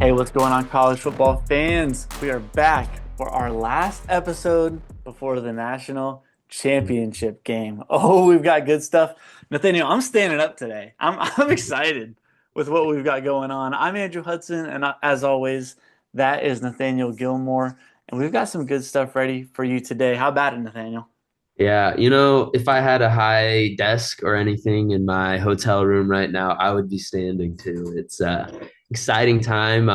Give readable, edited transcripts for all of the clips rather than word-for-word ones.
Hey, what's going on, college football fans? We are back for our last episode before the national championship game. Oh, we've got good stuff. Nathaniel, I'm standing up today. I'm excited with what we've got going on. I'm Andrew Hudson, and as always, that is Nathaniel Gilmore, and we've got some good stuff ready for you today. How about it, Nathaniel? Yeah, if I had a high desk or anything in my hotel room right now, I would be standing too. It's exciting time.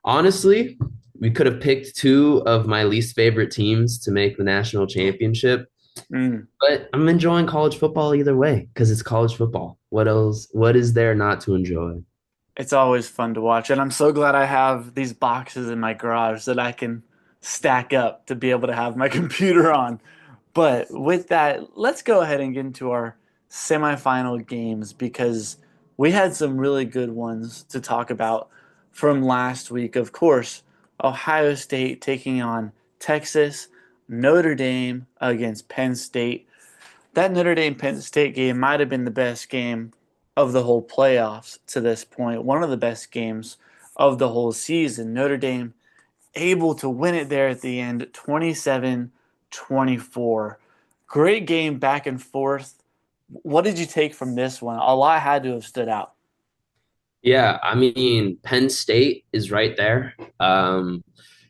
Honestly, we could have picked two of my least favorite teams to make the national championship, Mm. but I'm enjoying college football either way because it's college football. What else? What is there not to enjoy? It's always fun to watch, and I'm so glad I have these boxes in my garage that I can stack up to be able to have my computer on. But with that, let's go ahead and get into our semifinal games because we had some really good ones to talk about from last week. Of course, Ohio State taking on Texas, Notre Dame against Penn State. That Notre Dame Penn State game might have been the best game of the whole playoffs to this point, one of the best games of the whole season. Notre Dame able to win it there at the end, 27-24. Great game back and forth. What did you take from this one? A lot had to have stood out. Yeah, I mean, Penn State is right there.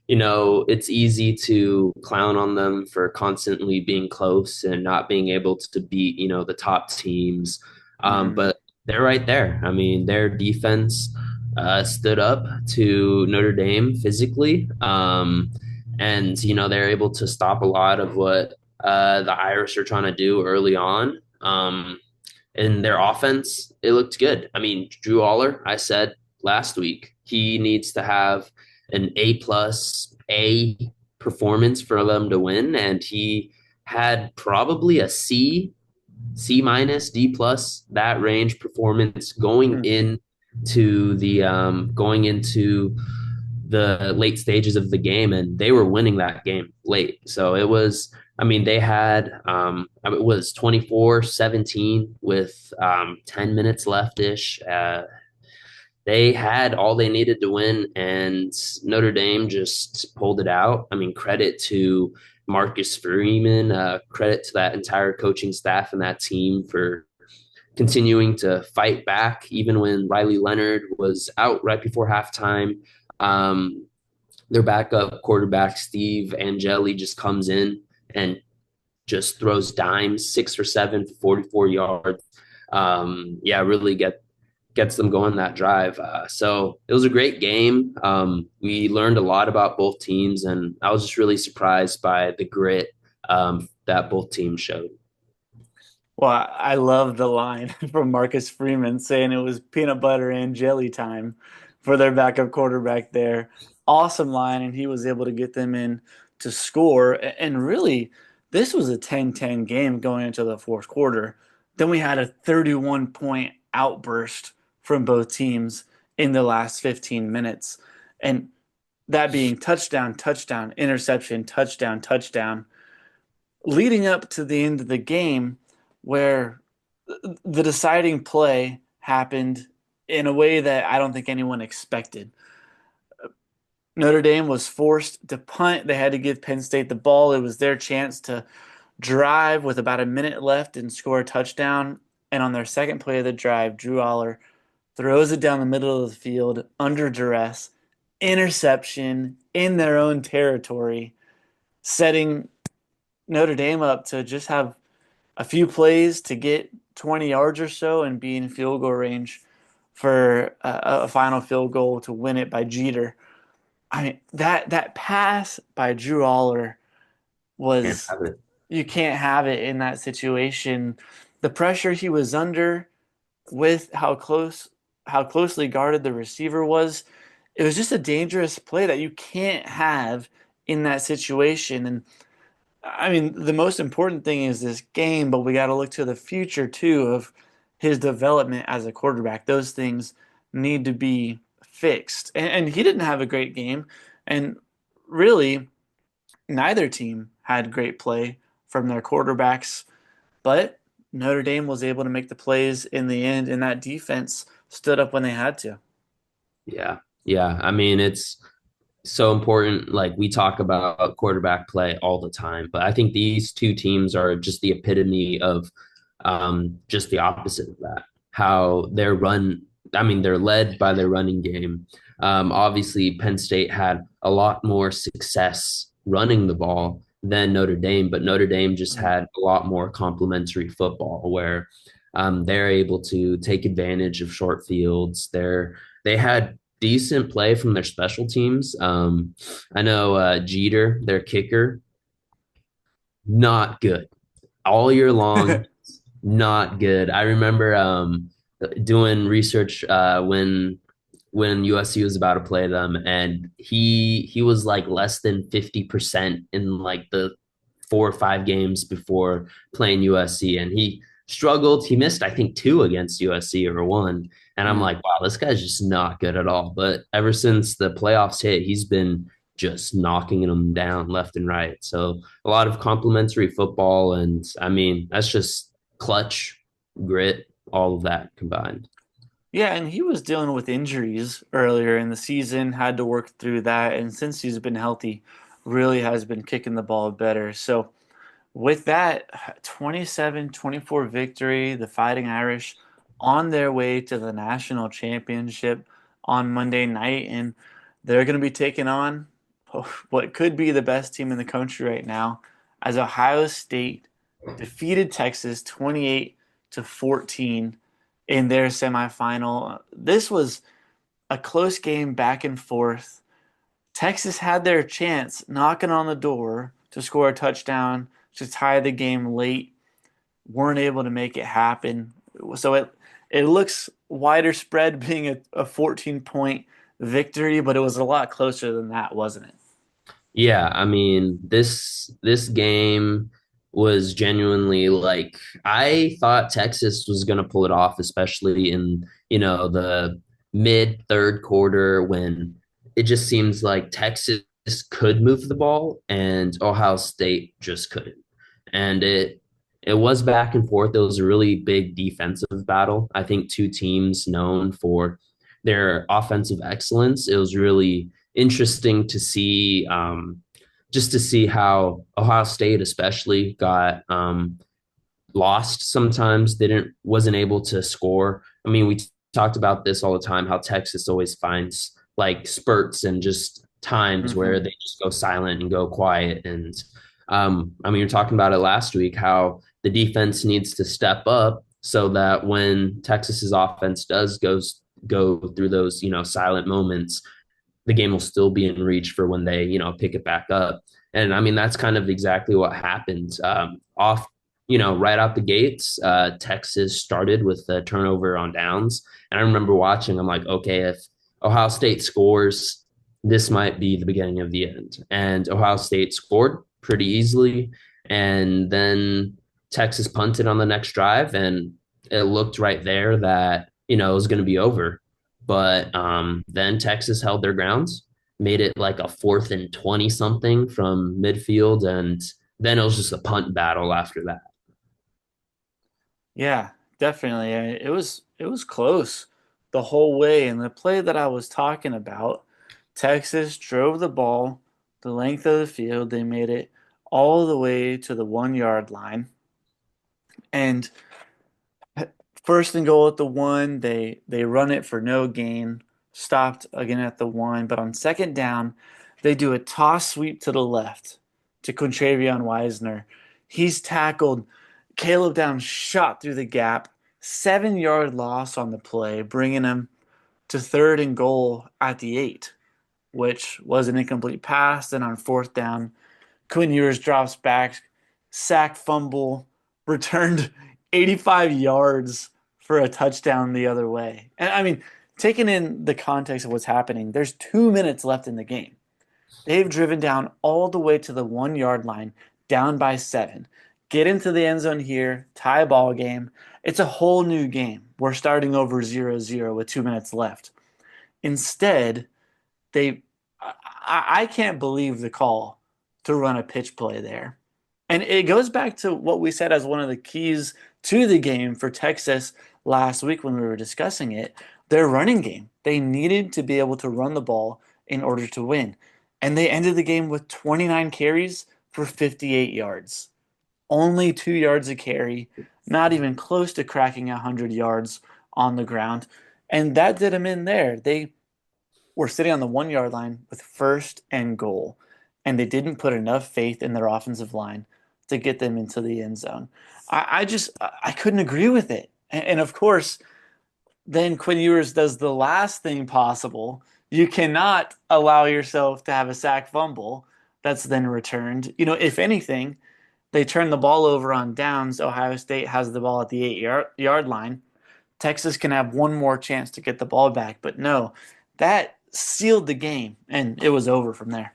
It's easy to clown on them for constantly being close and not being able to beat, the top teams. Mhm. But they're right there. I mean, their defense stood up to Notre Dame physically. And they're able to stop a lot of what the Irish are trying to do early on. In their offense, it looked good. I mean, Drew Aller, I said last week, he needs to have an A+ performance for them to win, and he had probably a C minus, D+, that range performance Mm. going into the late stages of the game, and they were winning that game late. So it was, I mean, they had, it was 24-17 with 10 minutes left ish. They had all they needed to win, and Notre Dame just pulled it out. I mean, credit to Marcus Freeman, credit to that entire coaching staff and that team for continuing to fight back, even when Riley Leonard was out right before halftime. Um, their backup quarterback, Steve Angeli, just comes in and just throws dimes, 6 or 7 for 44 yards. Yeah, really gets them going that drive. So it was a great game. We learned a lot about both teams, and I was just really surprised by the grit that both teams showed. Well, I love the line from Marcus Freeman saying it was peanut butter and jelly time for their backup quarterback there. Awesome line, and he was able to get them in to score. And really, this was a 10-10 game going into the fourth quarter. Then we had a 31-point outburst from both teams in the last 15 minutes. And that being touchdown, touchdown, interception, touchdown, touchdown, leading up to the end of the game where the deciding play happened in a way that I don't think anyone expected. Notre Dame was forced to punt. They had to give Penn State the ball. It was their chance to drive with about a minute left and score a touchdown. And on their second play of the drive, Drew Aller throws it down the middle of the field under duress, interception in their own territory, setting Notre Dame up to just have a few plays to get 20 yards or so and be in field goal range for a final field goal to win it by Jeter. I mean, that pass by Drew Aller Can't was, have it. you can't have it in that situation. The pressure he was under with how closely guarded the receiver was, it was just a dangerous play that you can't have in that situation. And I mean, the most important thing is this game, but we got to look to the future too of his development as a quarterback. Those things need to be fixed. And he didn't have a great game. And really, neither team had great play from their quarterbacks, but Notre Dame was able to make the plays in the end, and that defense stood up when they had to. Yeah. Yeah, I mean, it's so important. Like we talk about quarterback play all the time, but I think these two teams are just the epitome of just the opposite of that. How they're run, I mean, they're led by their running game. Obviously, Penn State had a lot more success running the ball than Notre Dame, but Notre Dame just Mhm. had a lot more complementary football where they're able to take advantage of short fields. They had decent play from their special teams. I know Jeter, their kicker, not good all year long. Not good. I remember doing research when USC was about to play them, and he was like less than 50% in like the 4 or 5 games before playing USC, and he struggled. He missed, I think, two against USC or one, and I'm Mm. like, wow, this guy's just not good at all. But ever since the playoffs hit, he's been just knocking them down left and right. So a lot of complimentary football, and I mean, that's just clutch, grit, all of that combined. Yeah, and he was dealing with injuries earlier in the season, had to work through that, and since he's been healthy, really has been kicking the ball better. So with that 27-24 victory, the Fighting Irish on their way to the national championship on Monday night, and they're going to be taking on what could be the best team in the country right now, as Ohio State defeated Texas 28-14 in their semifinal. This was a close game back and forth. Texas had their chance knocking on the door to score a touchdown to tie the game late, weren't able to make it happen. So it looks wider spread being a 14-point victory, but it was a lot closer than that, wasn't it? Yeah, I mean, this game was genuinely like I thought Texas was going to pull it off, especially in, the mid third quarter when it just seems like Texas could move the ball and Ohio State just couldn't. And it was back and forth. It was a really big defensive battle. I think two teams known for their offensive excellence. It was really interesting to see, just to see how Ohio State especially got lost sometimes, didn't wasn't able to score. I mean, we talked about this all the time, how Texas always finds like spurts and just times where Hmm. they just go silent and go quiet. And I mean, you're talking about it last week, how the defense needs to step up so that when Texas's offense does go through those, silent moments, the game will still be in reach for when they, pick it back up. And I mean, that's kind of exactly what happened. Right out the gates, Texas started with the turnover on downs. And I remember watching, I'm like, okay, if Ohio State scores, this might be the beginning of the end. And Ohio State scored pretty easily. And then Texas punted on the next drive. And it looked right there that, it was going to be over. But then Texas held their grounds, made it like a 4th and 20 something from midfield. And then it was just a punt battle after that. Yeah, definitely. It was close the whole way. And the play that I was talking about, Texas drove the ball the length of the field. They made it all the way to the 1 yard line. And first and goal at the one, they run it for no gain, stopped again at the one. But on second down, they do a toss sweep to the left to Quintravion Wisner. He's tackled. Caleb Downs shot through the gap, 7 yard loss on the play, bringing him to third and goal at the 8, which was an incomplete pass. Then on fourth down, Quinn Ewers drops back, sack fumble, returned 85 yards for a touchdown the other way. And I mean, taking in the context of what's happening, there's 2 minutes left in the game. They've driven down all the way to the 1 yard line, down by 7. Get into the end zone here, tie a ball game. It's a whole new game. We're starting over 0-0 with 2 minutes left. Instead, they I can't believe the call to run a pitch play there. And it goes back to what we said as one of the keys to the game for Texas last week when we were discussing it, their running game. They needed to be able to run the ball in order to win. And they ended the game with 29 carries for 58 yards. Only 2 yards a carry, not even close to cracking 100 yards on the ground. And that did them in there. They were sitting on the 1 yard line with first and goal, and they didn't put enough faith in their offensive line to get them into the end zone. I couldn't agree with it. And of course, then Quinn Ewers does the last thing possible. You cannot allow yourself to have a sack fumble that's then returned. If anything, they turn the ball over on downs. Ohio State has the ball at the 8 yard line. Texas can have one more chance to get the ball back, but no, that sealed the game, and it was over from there.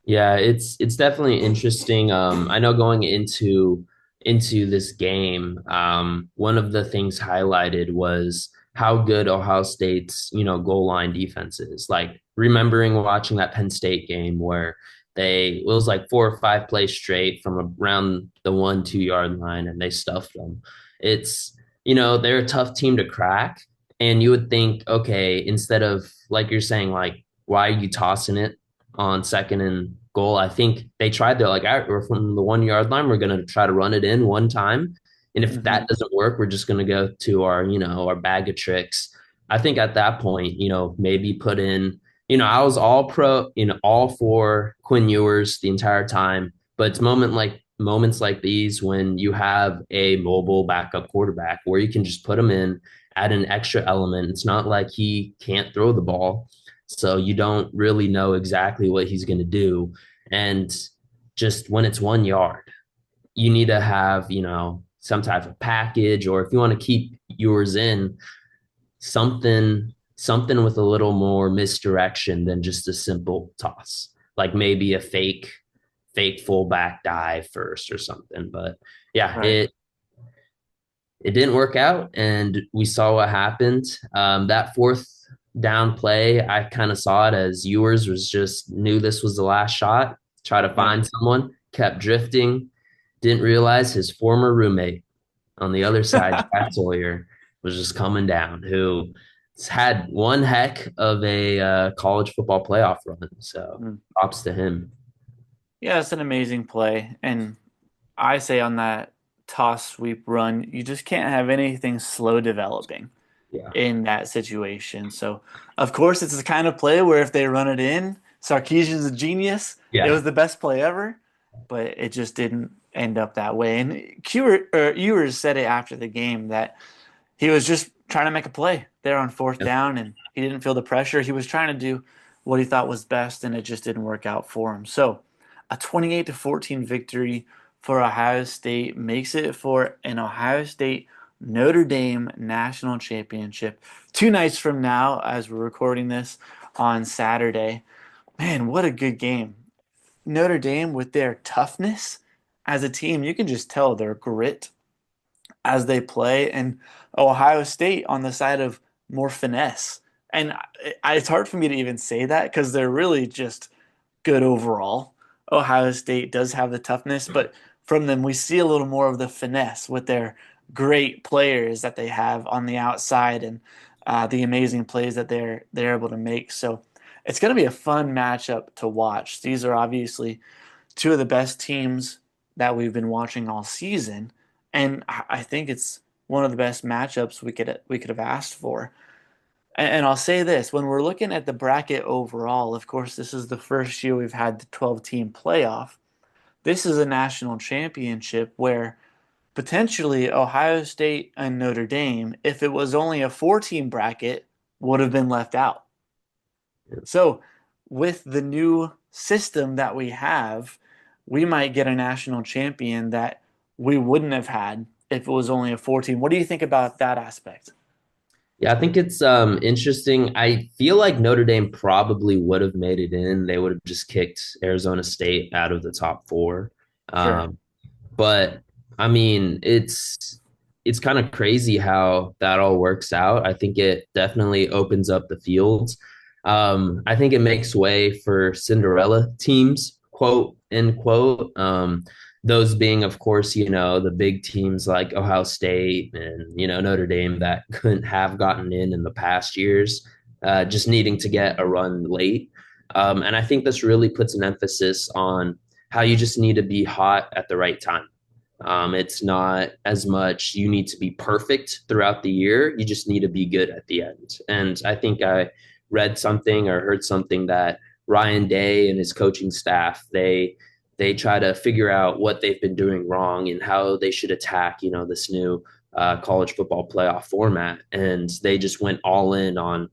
Yeah, it's definitely interesting. I know going into this game, one of the things highlighted was how good Ohio State's, goal line defense is. Like remembering watching that Penn State game where it was like 4 or 5 plays straight from around the 1, 2 yard line and they stuffed them. It's, they're a tough team to crack. And you would think, okay, instead of like you're saying, like, why are you tossing it on second and goal? I think they tried. They're like, all right, we're from the 1 yard line. We're going to try to run it in one time. And if Mm-hmm. that doesn't work, we're just going to go to our bag of tricks. I think at that point, maybe put in, I was all for Quinn Ewers the entire time. But it's moments like these when you have a mobile backup quarterback where you can just put him in, add an extra element. It's not like he can't throw the ball. So you don't really know exactly what he's going to do. And just when it's 1 yard, you need to have, some type of package, or if you want to keep yours in, something with a little more misdirection than just a simple toss. Like maybe a fake fullback dive first or something. But yeah, Right. it didn't work out, and we saw what happened. That fourth down play, I kind of saw it as Ewers was just knew this was the last shot, try to Right. find someone, kept drifting, didn't realize his former roommate on the other side, Jack Sawyer, was just coming down, who had one heck of a college football playoff run. So Mm. props to him. Yeah, it's an amazing play. And I say on that toss sweep run, you just can't have anything slow developing Yeah. in that situation. So, of course, it's the kind of play where if they run it in, Sarkisian's a genius. It Yeah. was the best play ever, but it just didn't end up that way. And Ewers said it after the game that he was just trying to make a play there on fourth Yeah. down, and he didn't feel the pressure. He was trying to do what he thought was best, and it just didn't work out for him. So, a 28-14 victory for Ohio State makes it for an Ohio State Notre Dame national championship 2 nights from now, as we're recording this on Saturday. Man, what a good game! Notre Dame with their toughness as a team, you can just tell their grit as they play, and Ohio State on the side of more finesse. And it's hard for me to even say that because they're really just good overall. Ohio State does have the toughness, but from them we see a little more of the finesse with their great players that they have on the outside and the amazing plays that they're able to make. So it's going to be a fun matchup to watch. These are obviously two of the best teams that we've been watching all season, and I think it's one of the best matchups we could have asked for. And I'll say this, when we're looking at the bracket overall, of course, this is the first year we've had the 12-team playoff. This is a national championship where potentially Ohio State and Notre Dame, if it was only a 4-team bracket, would have been left out. So, with the new system that we have, we might get a national champion that we wouldn't have had if it was only a 4-team. What do you think about that aspect? Yeah, I think it's interesting. I feel like Notre Dame probably would have made it in. They would have just kicked Arizona State out of the top four. Sure. Um, but I mean, it's kind of crazy how that all works out. I think it definitely opens up the fields. I think it makes way for Cinderella teams, quote end quote. Those being, of course, the big teams like Ohio State and, Notre Dame that couldn't have gotten in the past years. just needing to get a run late. And I think this really puts an emphasis on how you just need to be hot at the right time. It's not as much you need to be perfect throughout the year. You just need to be good at the end. And I think I read something or heard something that Ryan Day and his coaching staff, they try to figure out what they've been doing wrong and how they should attack, this new college football playoff format. And they just went all in on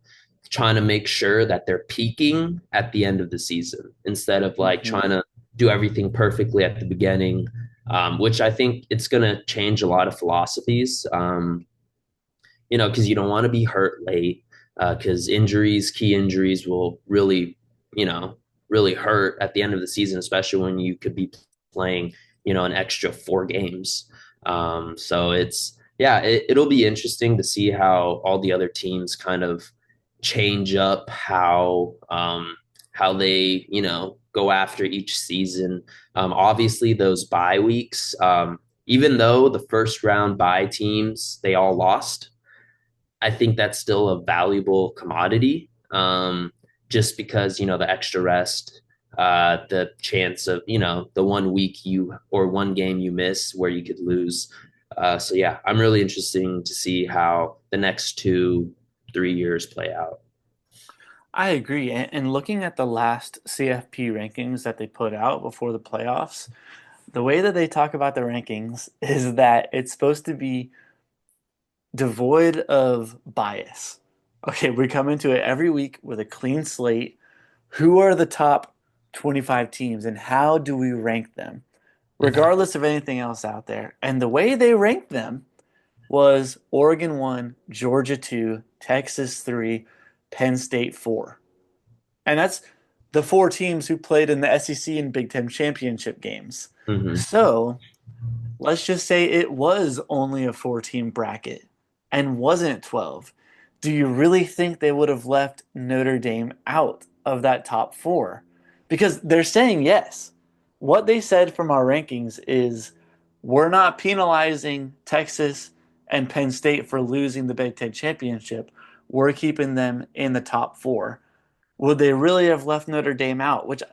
trying to make sure that they're peaking at the end of the season instead of like Mm-hmm. trying to do everything perfectly at the beginning, which I think it's going to change a lot of philosophies, because you don't want to be hurt late because key injuries will really, you know, really hurt at the end of the season, especially when you could be playing, an extra 4 games. So it'll be interesting to see how all the other teams kind of change up how they go after each season. Obviously, those bye weeks, even though the first round bye teams they all lost, I think that's still a valuable commodity. Just because the extra rest, the chance of the 1 week you or 1 game you miss where you could lose. So yeah, I'm really interested to see how the next 2-3 years play out. I agree. And looking at the last CFP rankings that they put out before the playoffs, the way that they talk about the rankings is that it's supposed to be devoid of bias. Okay, we come into it every week with a clean slate. Who are the top 25 teams and how do we rank them, regardless of anything else out there? And the way they ranked them was Oregon 1, Georgia 2, Texas 3, Penn State 4. And that's the 4 teams who played in the SEC and Big Ten championship games. Mm-hmm. So let's just say it was only a 4 team bracket and wasn't 12. Do you really think they would have left Notre Dame out of that top 4? Because they're saying yes. What they said from our rankings is we're not penalizing Texas and Penn State for losing the Big Ten championship. We're keeping them in the top 4. Would they really have left Notre Dame out? Which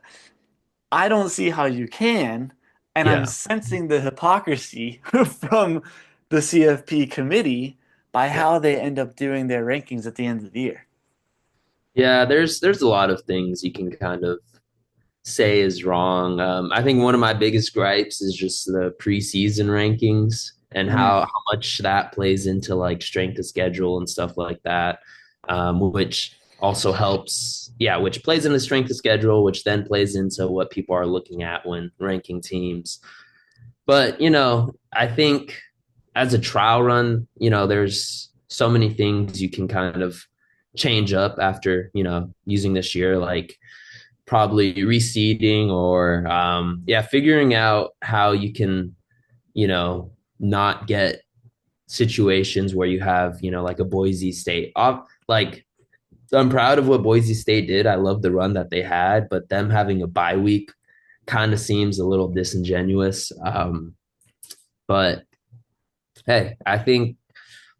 I don't see how you can. And I'm Yeah. sensing the hypocrisy from the CFP committee by Yeah. how they end up doing their rankings at the end of the year. Yeah, there's a lot of things you can kind of say is wrong. I think one of my biggest gripes is just the preseason rankings and Mm, how much that plays into like strength of schedule and stuff like that, which also helps, yeah, which plays into strength of schedule, which then plays into what people are looking at when ranking teams. But, I think as a trial run, there's so many things you can kind of change up after, using this year, like probably reseeding or figuring out how you can not get situations where you have like a Boise State off. Like I'm proud of what Boise State did. I love the run that they had, but them having a bye week kind of seems a little disingenuous. But hey, I think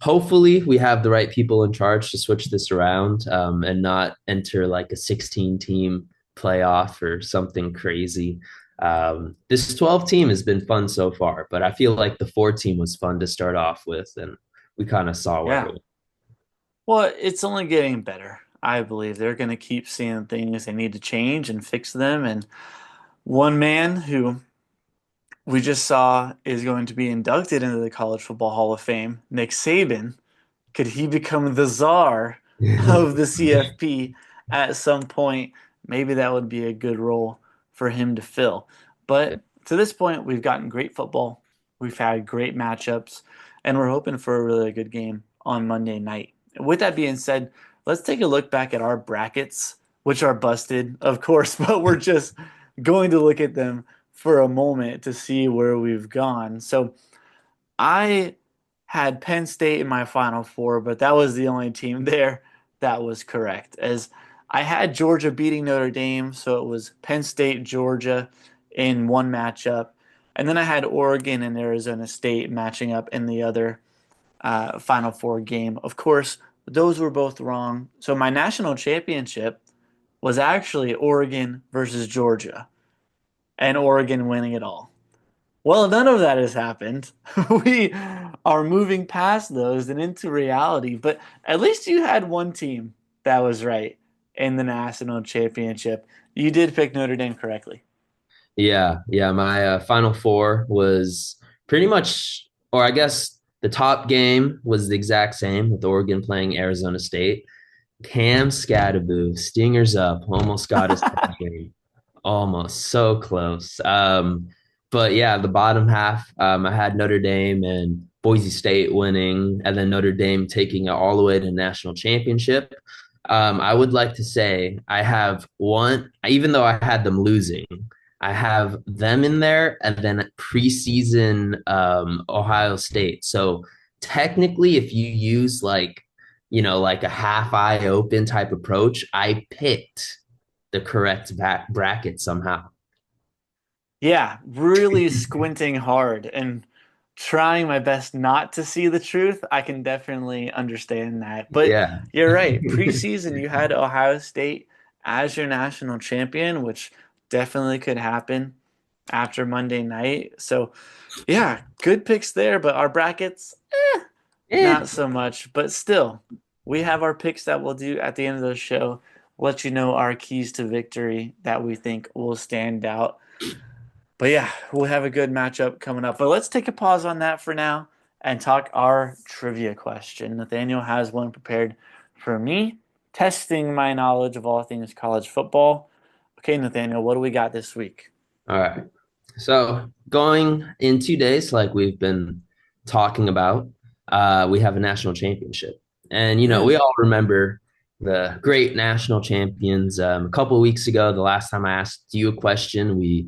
hopefully we have the right people in charge to switch this around, and not enter like a 16 team playoff or something crazy. This 12 team has been fun so far, but I feel like the 4 team was fun to start off with, and we kind of saw where it yeah. was. Well, it's only getting better. I believe they're going to keep seeing things they need to change and fix them. And one man who we just saw is going to be inducted into the College Football Hall of Fame, Nick Saban. Could he become the czar of the CFP at some point? Maybe that would be a good role for him to fill. Yeah. But to this point, we've gotten great football. We've had great matchups, and we're hoping for a really good game on Monday night. With that being said, let's take a look back at our brackets, which are busted, of course, but we're just going to look at them for a moment to see where we've gone. So I had Penn State in my Final Four, but that was the only team there that was correct. As I had Georgia beating Notre Dame, so it was Penn State, Georgia in one matchup. And then I had Oregon and Arizona State matching up in the other Final Four game. Of course, those were both wrong. So my national championship was actually Oregon versus Georgia, and Oregon winning it all. Well, none of that has happened. We are moving past those and into reality, but at least you had one team that was right in the national championship. You did pick Notre Dame correctly. Yeah, yeah. My Final Four was pretty much, or I guess the top game was the exact same with Oregon playing Arizona State. Cam Scatterboo, Stingers up, almost got us that game. Almost so close. But yeah, the bottom half, I had Notre Dame and Boise State winning, and then Notre Dame taking it all the way to national championship. I would like to say I have one, even though I had them losing, I have them in there, and then preseason Ohio State. So technically, if you use like a half eye open type approach, I picked the correct bracket somehow. Yeah, really squinting hard and trying my best not to see the truth. I can definitely understand that. But Yeah. you're right. Preseason, you had Ohio State as your national champion, which definitely could happen after Monday night. So, yeah, good picks there. But our brackets, Eh. not so much. But still, we have our picks that we'll do at the end of the show. Let you know our keys to victory that we think will stand out. But yeah, we'll have a good matchup coming up. But let's take a pause on that for now and talk our trivia question. Nathaniel has one prepared for me, testing my knowledge of all things college football. Okay, Nathaniel, what do we got this week? All right. So going in 2 days, like we've been talking about, we have a national championship. And, we Hmm. all remember the great national champions. A couple of weeks ago, the last time I asked you a question, we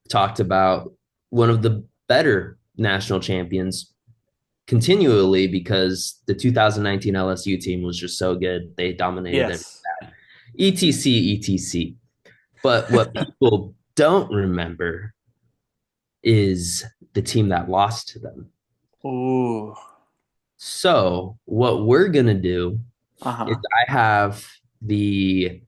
talked about one of the better national champions continually because the 2019 LSU team was just so good. They dominated it. Yes. ETC, ETC. But what people don't remember is the team that lost to them. Ooh. So what we're gonna do is Uh-huh. the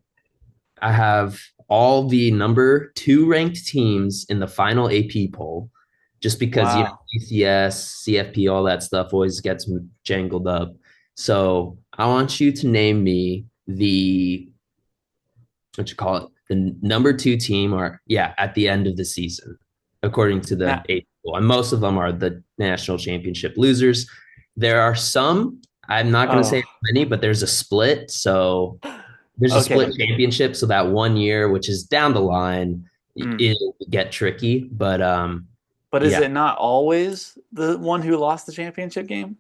I have all the number two ranked teams in the final AP poll, just because Wow. GCS, CFP, all that stuff always gets jangled up. So I want you to name me the what you call it, the number two team, or yeah, at the end of the season, according to the Now, AP poll. And most of them are the national championship losers. There are some, I'm not going to say oh. many, but there's a split. So there's a split Okay. championship. So that 1 year, which is down the line, Mm. it'll get tricky. But But is yeah. it not always the one who lost the championship game?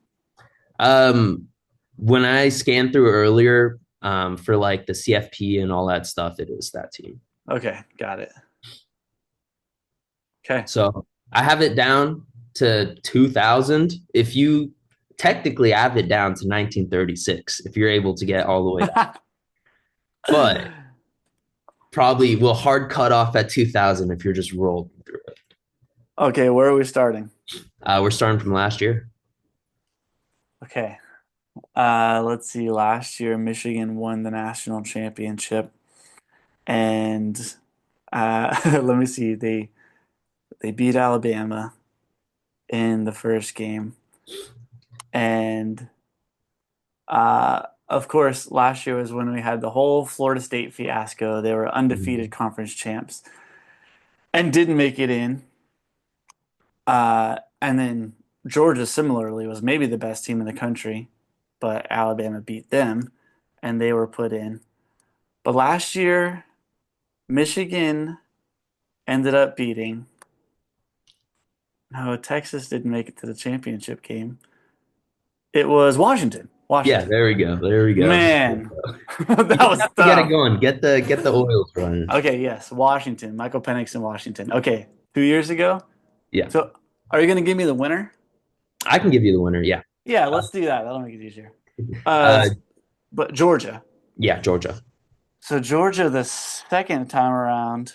Um, when I scanned through earlier, for like the CFP and all that stuff, it is that team. Okay, got it. Okay. So I have it down to 2000. If you technically I have it down to 1936, if you're able to get all the way down, but probably will hard cut off at 2000 if you're just rolled through it. Okay, where are we starting? We're starting from last year. Okay. Let's see. Last year, Michigan won the national championship, and let me see. They beat Alabama in the first game, and of course, last year was when we had the whole Florida State fiasco. They were undefeated Mhm. conference champs and didn't make it in. And then Georgia similarly was maybe the best team in the country, but Alabama beat them, and they were put in. But last year, Michigan ended up beating. No, Texas didn't make it to the championship game. It was Washington. Yeah, Washington. there we go. There we go. Man, You that just was have to get it tough. going. Get the oils running. Okay, yes, Washington. Michael Penix in Washington. Okay, 2 years ago. Yeah, So, are you going to give me the winner? I can give you the winner. Yeah. Yeah, let's do that. That'll make it easier. Uh, Uh, but Georgia. yeah, Georgia. So Georgia, the second time around.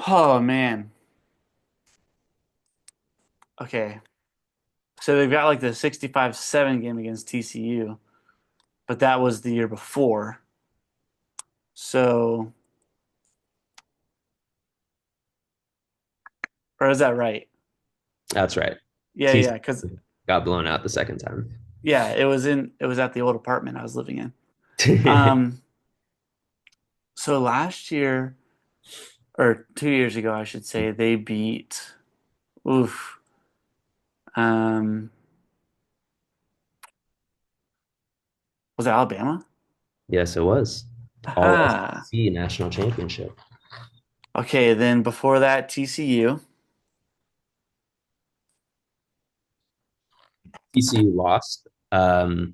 Oh man. Okay. So they've got like the 65-7 game against TCU, but that was the year before. So, or is that right? That's right. Yeah, TC yeah, because got blown out the second time. yeah, it was at the old apartment I was living in. Um, so last year or 2 years ago, I should say, they beat oof. Um, was it Alabama? Yes, it was. All Aha. SEC national championship. Okay, then before that, TCU TCU lost in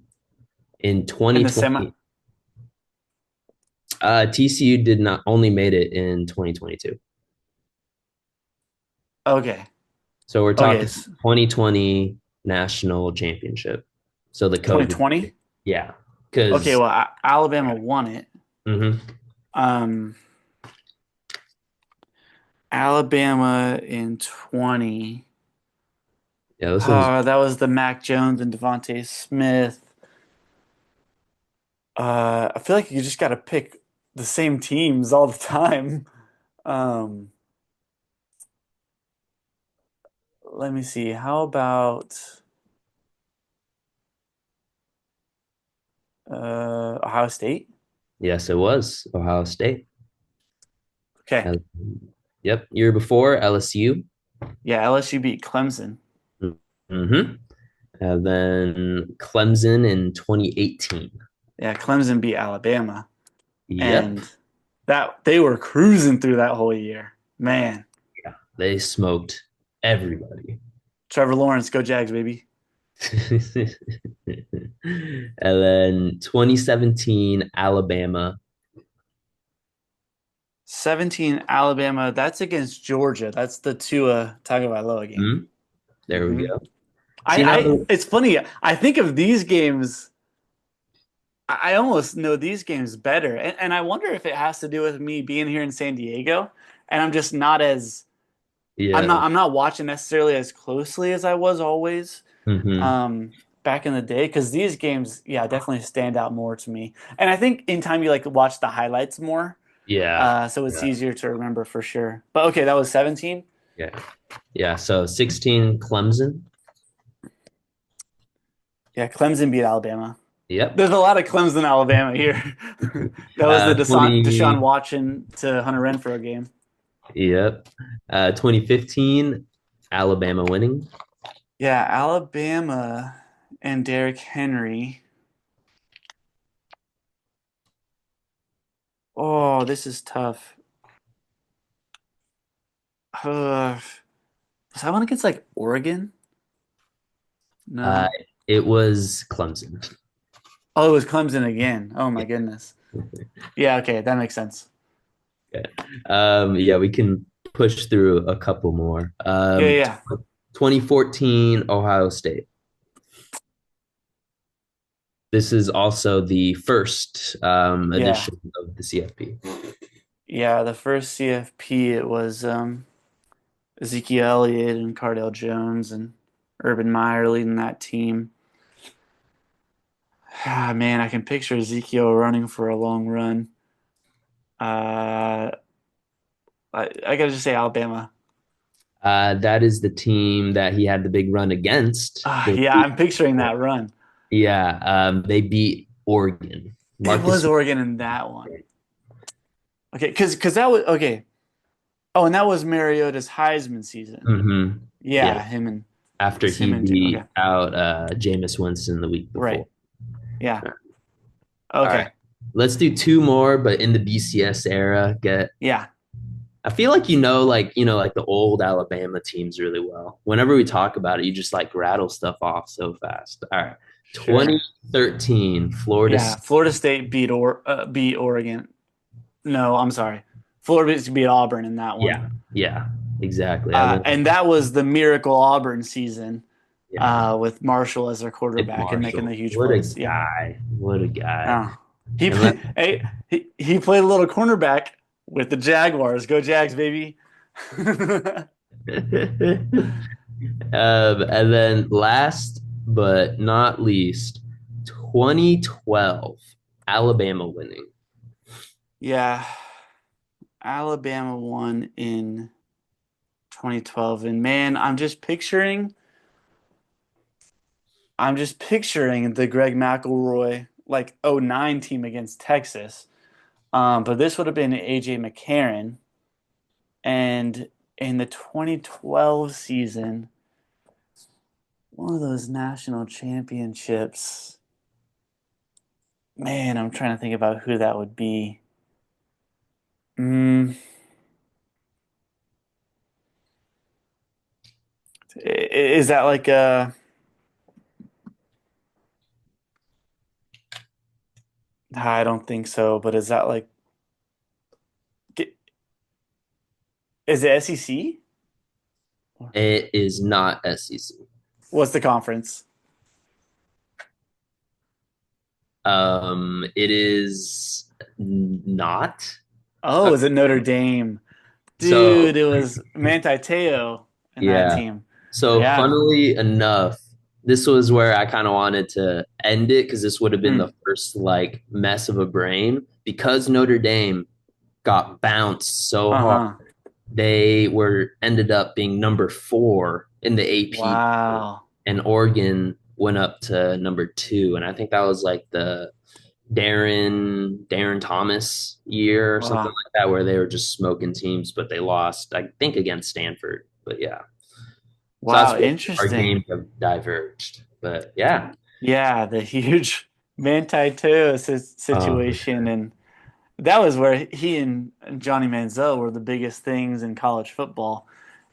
in the semi. 2020. TCU did not only made it in 2022. Okay, So we're okay, talking 2020 national championship. So the COVID year. 2020. Yeah, Okay, because well, Alabama won it. mm-hmm. Um, Alabama in 20. Yeah, this one's That was the Mac Jones and Devontae Smith. I feel like you just got to pick the same teams all the time. Um, let me see. How about Ohio State? yes, it was Ohio State. Okay. Uh, Yep, year before LSU. Yeah, LSU beat Clemson. Mm-hmm. And then Clemson in 2018. Yeah, Clemson beat Alabama. Yep. And that they were cruising through that whole year. Man, Yeah, they smoked everybody. Trevor Lawrence, go Jags, baby. And then 2017 Alabama. 17 Alabama. That's against Georgia. That's the Tua Tagovailoa game. Hmm. There we hmm go. I, See now, I, it's funny. I think of these games. I almost know these games better, and I wonder if it has to do with me being here in San Diego, and I'm just not as yeah. I'm not watching necessarily as closely as I was always Hmm. back in the day because these games, yeah, definitely stand out more to me. And I think in time you like watch the highlights more, Yeah. so it's Yeah. easier to remember for sure. But okay, that was 17. Yeah. Yeah. So 16 Clemson. Yeah, Clemson beat Alabama. Yep. There's a lot of Clemson, Alabama here. That was the 20. Deshaun Watson to Hunter Renfro game. Yep. 2015 Alabama winning. Yeah, Alabama and Derrick Henry. Oh, this is tough. Was that one against like Oregon? Uh, No. it was Clemson. Oh, it was Clemson again. Oh my goodness. Yeah, okay, that makes sense. Yeah. Yeah, we can push through a couple more. Yeah, yeah. 2014 Ohio State. This is also the first Yeah. edition of the CFP. Yeah, the first CFP it was Ezekiel Elliott and Cardell Jones and Urban Meyer leading that team. Ah, man, I can picture Ezekiel running for a long run. Uh, I gotta just say Alabama. That is the team that he had the big run against. They Yeah, beat, I'm picturing that run. yeah, they beat Oregon. It was Marcus. Oregon in that one. Okay, because that was okay. Oh, and that was Mariota's Heisman season. Mhm. Yeah, Yeah, him and after it's him he and two. Okay, beat out Jameis Winston the week before. right. Yeah. All right. Okay. Let's do two more, but in the BCS era. Yeah. I feel like like the old Alabama teams really well. Whenever we talk about it, you just like rattle stuff off so fast. All right. Sure. 2013 Florida Yeah. State. Florida State beat Oregon. No, I'm sorry. Florida State beat Auburn in that one. Yeah. Yeah. Exactly. I won't. And that was the miracle Auburn season Yeah. with Marshall as their It's quarterback and making the Marshall. huge What a plays. Yeah. guy. What a guy. Oh. He And let, hey, he played a little cornerback with the Jaguars. Go Jags, baby. And then last but not least, 2012, Alabama winning. Yeah, Alabama won in 2012, and man, I'm just picturing the Greg McElroy like '09 team against Texas. But this would have been AJ McCarron, and in the 2012 season, one of those national championships. Man, I'm trying to think about who that would be. Mm, is that like a? I don't think so, but is that like? Is it SEC? It is not SEC. What's the conference? It is not. Oh, is it Notre Dame? So Dude, it was Manti Te'o in that yeah. team. So Yeah. funnily enough, this was where I kind of wanted to end it because this would have been the Mm. first like mess of a brain because Notre Dame got bounced so hard. Uh-huh. They were ended up being number 4 in the AP poll, Wow. and Oregon went up to number 2. And I think that was like the Darren Thomas year or something Wow. like that, where they were just smoking teams, but they lost, I think, against Stanford. But yeah, so that's Wow, where our interesting. games have diverged. But yeah, Yeah, the huge Manti Te'o um, situation, and that was where he and Johnny Manziel were the biggest things in college football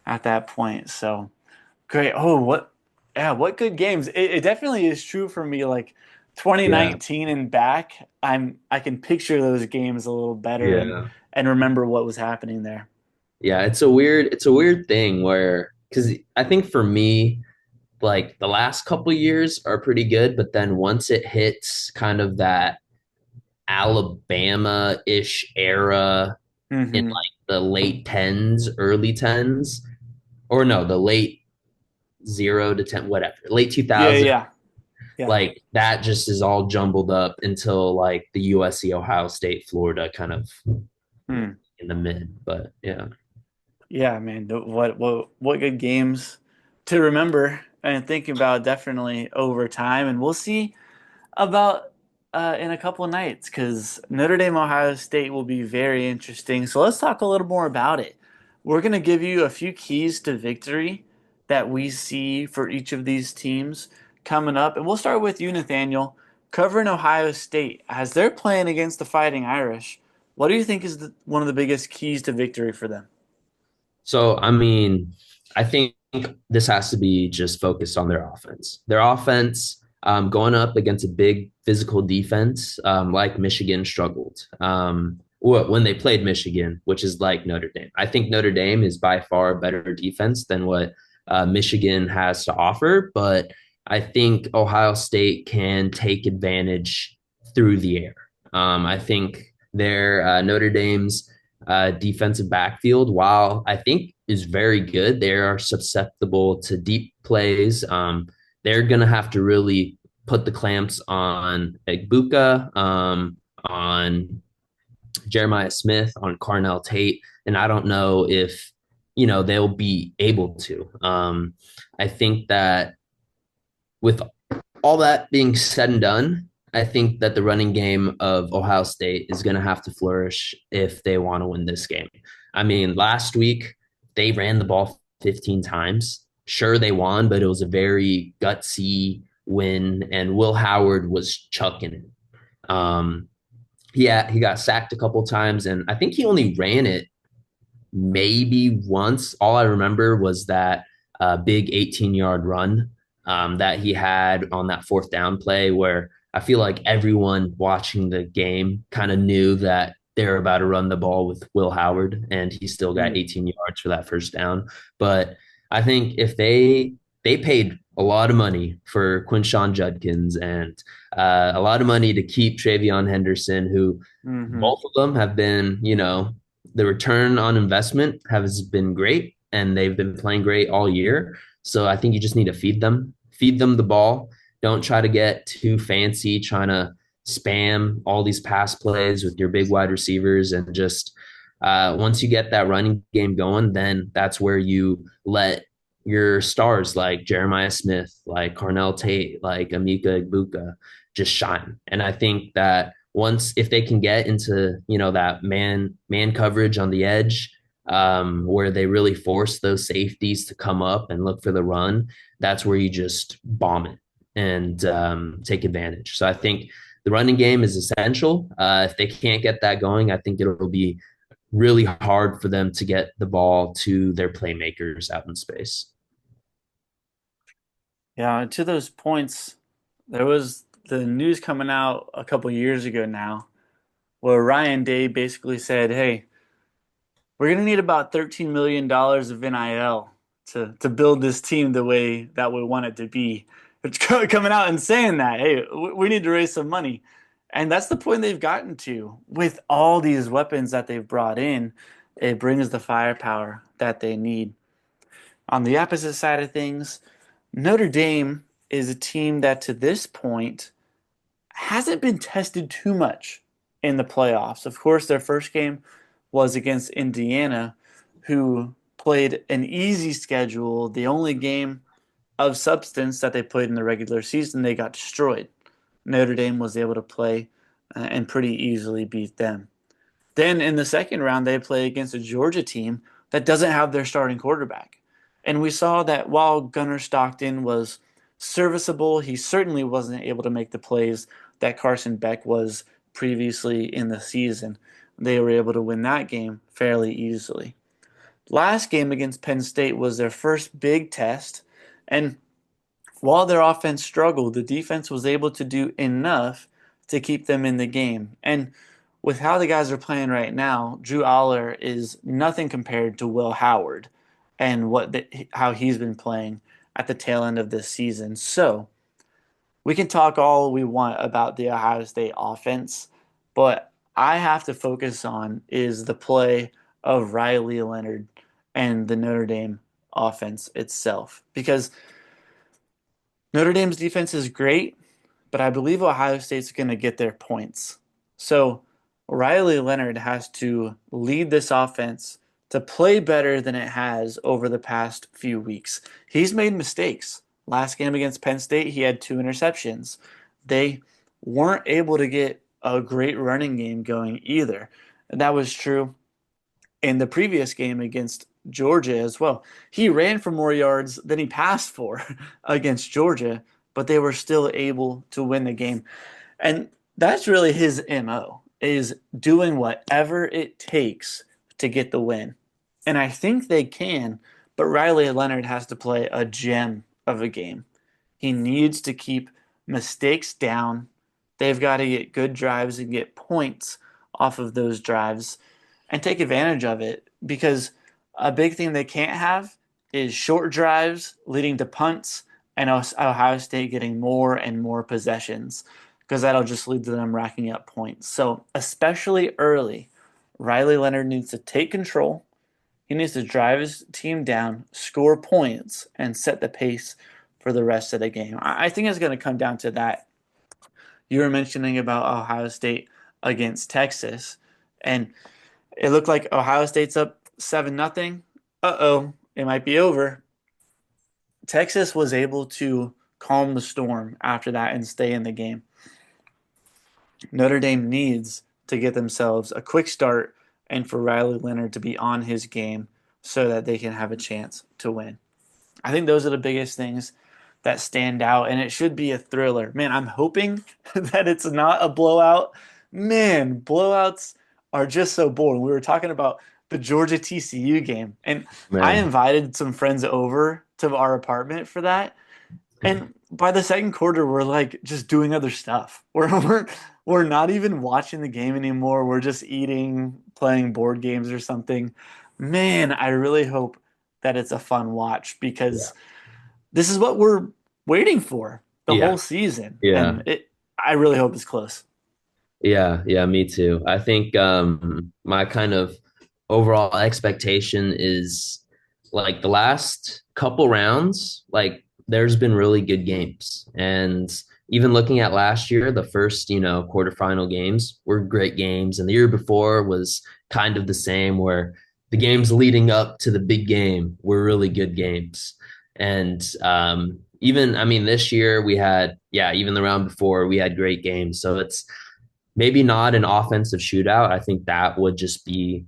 at that point. So great. Oh, yeah, what good games. It definitely is true for me. Like yeah, 2019 and back, I can picture those games a little better yeah, and remember what was happening there. yeah. It's a weird thing where because I think for me, like the last couple years are pretty good, but then once it hits kind of that Alabama-ish era in Hmm. like the late tens, early tens, or no, the late 0 to 10, whatever, late Yeah, 2000, yeah, yeah. like that just is all jumbled up until like the USC, Ohio State, Florida kind of Hmm. in the mid. But yeah. Yeah, man. What good games to remember and think about definitely over time. And we'll see about in a couple of nights because Notre Dame Ohio State will be very interesting. So let's talk a little more about it. We're gonna give you a few keys to victory that we see for each of these teams coming up, and we'll start with you, Nathaniel, covering Ohio State as they're playing against the Fighting Irish. What do you think is one of the biggest keys to victory for them? So, I mean, I think this has to be just focused on their offense. Their offense, going up against a big physical defense, like Michigan struggled. When they played Michigan, which is like Notre Dame. I think Notre Dame is by far a better defense than what Michigan has to offer, but I think Ohio State can take advantage through the air. I think their Notre Dame's defensive backfield, while I think is very good, they are susceptible to deep plays. They're going to have to really put the clamps on Egbuka, on Jeremiah Smith, on Carnell Tate, and I don't know if they'll be able to. I think that with all that being said and done, I think that the running game of Ohio State is going to have to flourish if they want to win this game. I mean, last week they ran the ball 15 times. Sure, they won, but it was a very gutsy win, and Will Howard was chucking it. Yeah, he got sacked a couple times, and I think he only ran it maybe once. All I remember was that big 18-yard run that he had on that fourth down play where I feel like everyone watching the game kind of knew that they were about to run the ball with Will Howard, and he still got Hmm. 18 yards for that first down. But I think if they paid a lot of money for Quinshawn Judkins and a lot of money to keep Travion Henderson, who Hmm. both of them have been, the return on investment has been great and they've been playing great all year. So I think you just need to feed them the ball. Don't try to get too fancy trying to spam all these pass plays with your big wide receivers, and just once you get that running game going, then that's where you let your stars like Jeremiah Smith, like Carnell Tate, like Amika Egbuka just shine. And I think that once if they can get into that man coverage on the edge, where they really force those safeties to come up and look for the run, that's where you just bomb it and take advantage. So I think the running game is essential. If they can't get that going, I think it'll be really hard for them to get the ball to their playmakers out in space. Yeah, and to those points, there was the news coming out a couple years ago now where Ryan Day basically said, "Hey, we're gonna need about $13 million of NIL to build this team the way that we want it to be." It's coming out and saying that, "Hey, we need to raise some money." And that's the point they've gotten to with all these weapons that they've brought in. It brings the firepower that they need. On the opposite side of things, Notre Dame is a team that to this point hasn't been tested too much in the playoffs. Of course, their first game was against Indiana, who played an easy schedule. The only game of substance that they played in the regular season, they got destroyed. Notre Dame was able to play and pretty easily beat them. Then in the second round, they play against a Georgia team that doesn't have their starting quarterback. And we saw that while Gunnar Stockton was serviceable, he certainly wasn't able to make the plays that Carson Beck was previously in the season. They were able to win that game fairly easily. Last game against Penn State was their first big test. And while their offense struggled, the defense was able to do enough to keep them in the game. And with how the guys are playing right now, Drew Aller is nothing compared to Will Howard and how he's been playing at the tail end of this season. So we can talk all we want about the Ohio State offense, but I have to focus on is the play of Riley Leonard and the Notre Dame offense itself. Because Notre Dame's defense is great, but I believe Ohio State's going to get their points. So Riley Leonard has to lead this offense to play better than it has over the past few weeks. He's made mistakes. Last game against Penn State, he had 2 interceptions. They weren't able to get a great running game going either. And that was true in the previous game against Georgia as well. He ran for more yards than he passed for against Georgia, but they were still able to win the game. And that's really his MO, is doing whatever it takes to get the win. And I think they can, but Riley Leonard has to play a gem of a game. He needs to keep mistakes down. They've got to get good drives and get points off of those drives and take advantage of it, because a big thing they can't have is short drives leading to punts and Ohio State getting more and more possessions, because that'll just lead to them racking up points. So especially early, Riley Leonard needs to take control. He needs to drive his team down, score points, and set the pace for the rest of the game. I think it's going to come down to that. You were mentioning about Ohio State against Texas, and it looked like Ohio State's up 7-0. Uh-oh, it might be over. Texas was able to calm the storm after that and stay in the game. Notre Dame needs to get themselves a quick start and for Riley Leonard to be on his game so that they can have a chance to win. I think those are the biggest things that stand out, and it should be a thriller. Man, I'm hoping that it's not a blowout. Man, blowouts are just so boring. We were talking about the Georgia TCU game, and I Man. invited some friends over to our apartment for that. And by the second quarter, we're like just doing other stuff. We're not even watching the game anymore. We're just eating, playing board games or something. Man, I really hope that it's a fun watch, because this is what we're waiting for the Yeah. whole season. Yeah. And I really hope it's close. Yeah. Yeah. Me too. I think my kind of overall expectation is like the last couple rounds, like there's been really good games. And even looking at last year, the first, quarterfinal games were great games. And the year before was kind of the same, where the games leading up to the big game were really good games. And even, I mean, this year we had, yeah, even the round before we had great games. So it's maybe not an offensive shootout. I think that would just be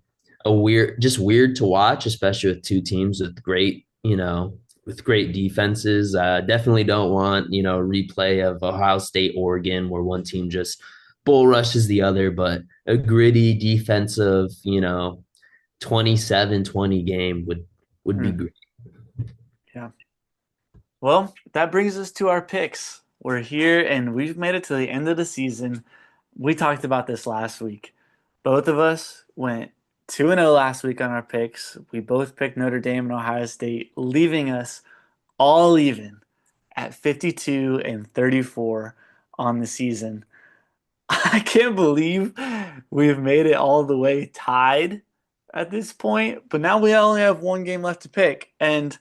just weird to watch, especially with two teams with with great defenses. Definitely don't want, a replay of Ohio State, Oregon, where one team just bull rushes the other, but a gritty defensive, 27-20 game would be Hmm. great. Yeah. Well, that brings us to our picks. We're here and we've made it to the end of the season. We talked about this last week. Both of us went 2-0 last week on our picks. We both picked Notre Dame and Ohio State, leaving us all even at 52 and 34 on the season. I can't believe we've made it all the way tied at this point, but now we only have one game left to pick, and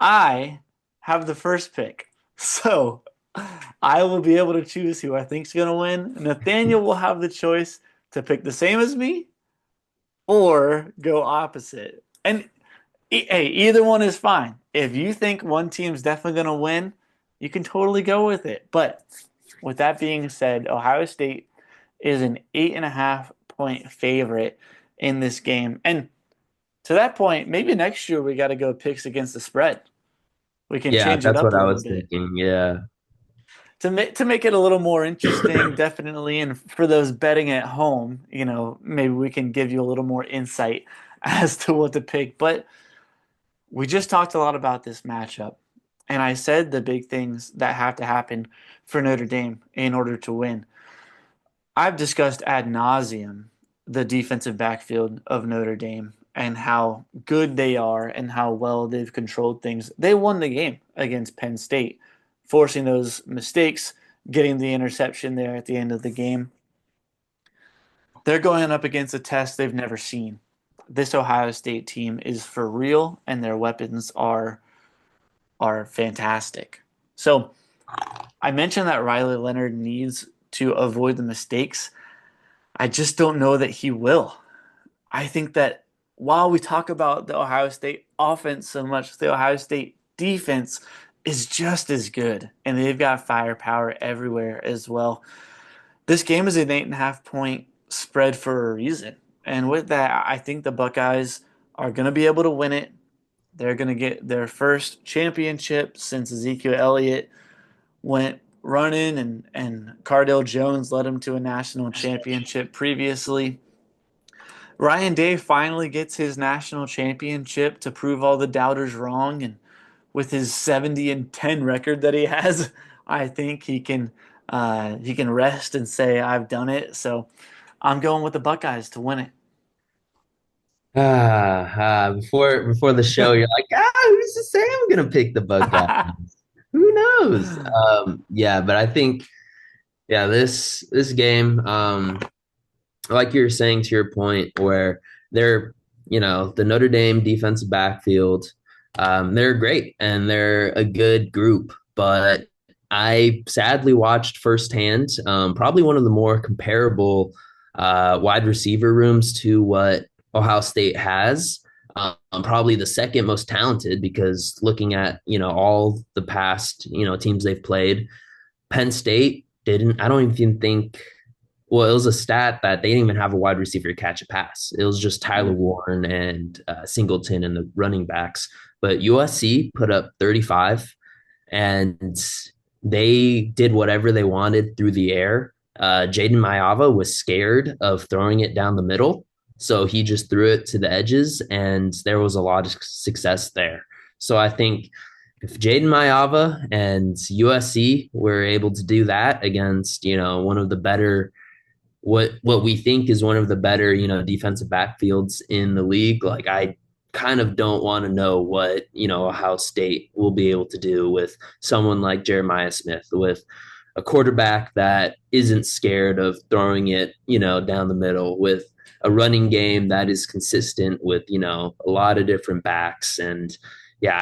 I have the first pick. So I will be able to choose who I think is going to win. Nathaniel will have the choice to pick the same as me or go opposite. And hey, either one is fine. If you think one team's definitely going to win, you can totally go with it. But with that being said, Ohio State is an 8.5 point favorite in this game. And to that point, maybe next year we got to go picks against the spread. We can Yeah, change it that's up what a I little was bit thinking. Yeah. to make it a little more interesting, definitely. And for those betting at home, maybe we can give you a little more insight as to what to pick. But we just talked a lot about this matchup, and I said the big things that have to happen for Notre Dame in order to win. I've discussed ad nauseum the defensive backfield of Notre Dame and how good they are and how well they've controlled things. They won the game against Penn State, forcing those mistakes, getting the interception there at the end of the game. They're going up against a test they've never seen. This Ohio State team is for real, and their weapons are fantastic. So I mentioned that Riley Leonard needs to avoid the mistakes. I just don't know that he will. I think that while we talk about the Ohio State offense so much, the Ohio State defense is just as good, and they've got firepower everywhere as well. This game is an 8.5 point spread for a reason. And with that, I think the Buckeyes are going to be able to win it. They're going to get their first championship since Ezekiel Elliott went running and Cardale Jones led him to a national championship previously. Ryan Day finally gets his national championship to prove all the doubters wrong. And with his 70-10 record that he has, I think he can rest and say, I've done it. So I'm going with the Buckeyes to win Before the show, you're like, who's to say I'm gonna pick the Buckeyes? it. Who knows? Yeah, but I think, yeah, this game, like you're saying to your point, where they're, the Notre Dame defensive backfield, they're great and they're a good group, but I sadly watched firsthand, probably one of the more comparable wide receiver rooms to what Ohio State has. Probably the second most talented, because looking at all the past teams they've played, Penn State didn't. I don't even think. Well, it was a stat that they didn't even have a wide receiver to catch a pass. It was just Tyler Mm. Warren and Singleton and the running backs. But USC put up 35, and they did whatever they wanted through the air. Jaden Mayava was scared of throwing it down the middle, so he just threw it to the edges, and there was a lot of success there. So I think if Jaden Mayava and USC were able to do that against, one of the better, what we think is one of the better, defensive backfields in the league, like I kind of don't want to know what, Ohio State will be able to do with someone like Jeremiah Smith, with a quarterback that isn't scared of throwing it, down the middle, with a running game that is consistent with, a lot of different backs. And yeah,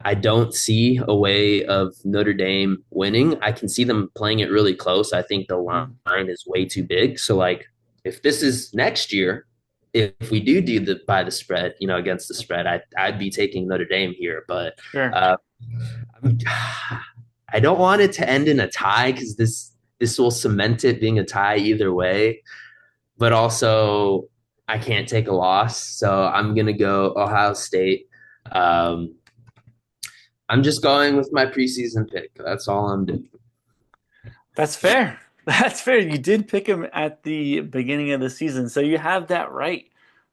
I don't see a way of Notre Dame winning. I can see them playing it really close. I think the Mm, line is way too big. So like if this is next year, if we do the by the spread, against the spread, I'd be taking Notre Dame here. But sure. uh, I don't want it to end in a tie because this will cement it being a tie either way. But also, I can't take a loss, so I'm gonna go Ohio State. Um, I'm just going with my preseason pick. That's all I'm doing. That's fair. That's fair. You did pick him at the beginning of the season, so you have that right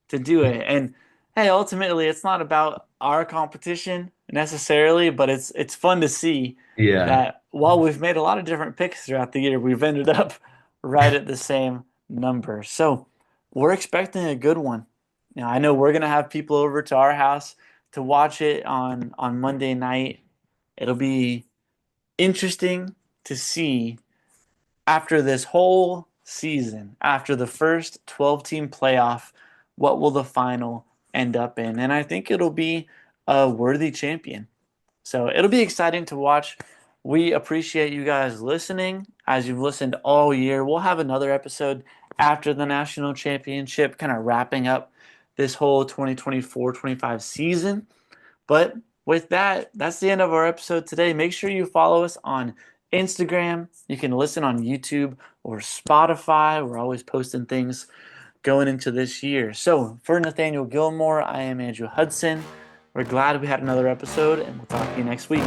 to do it. And hey, ultimately, it's not about our competition necessarily, but it's fun to see Yeah. that while we've made a lot of different picks throughout the year, we've ended up right at the same number. So we're expecting a good one. Now, I know we're gonna have people over to our house to watch it on Monday night. It'll be interesting to see after this whole season, after the first 12-team playoff, what will the final end up in? And I think it'll be a worthy champion. So it'll be exciting to watch. We appreciate you guys listening as you've listened all year. We'll have another episode after the national championship, kind of wrapping up this whole 2024-25 season. But with that, that's the end of our episode today. Make sure you follow us on Instagram. You can listen on YouTube or Spotify. We're always posting things going into this year. So for Nathaniel Gilmore, I am Andrew Hudson. We're glad we had another episode, and we'll talk to you next week.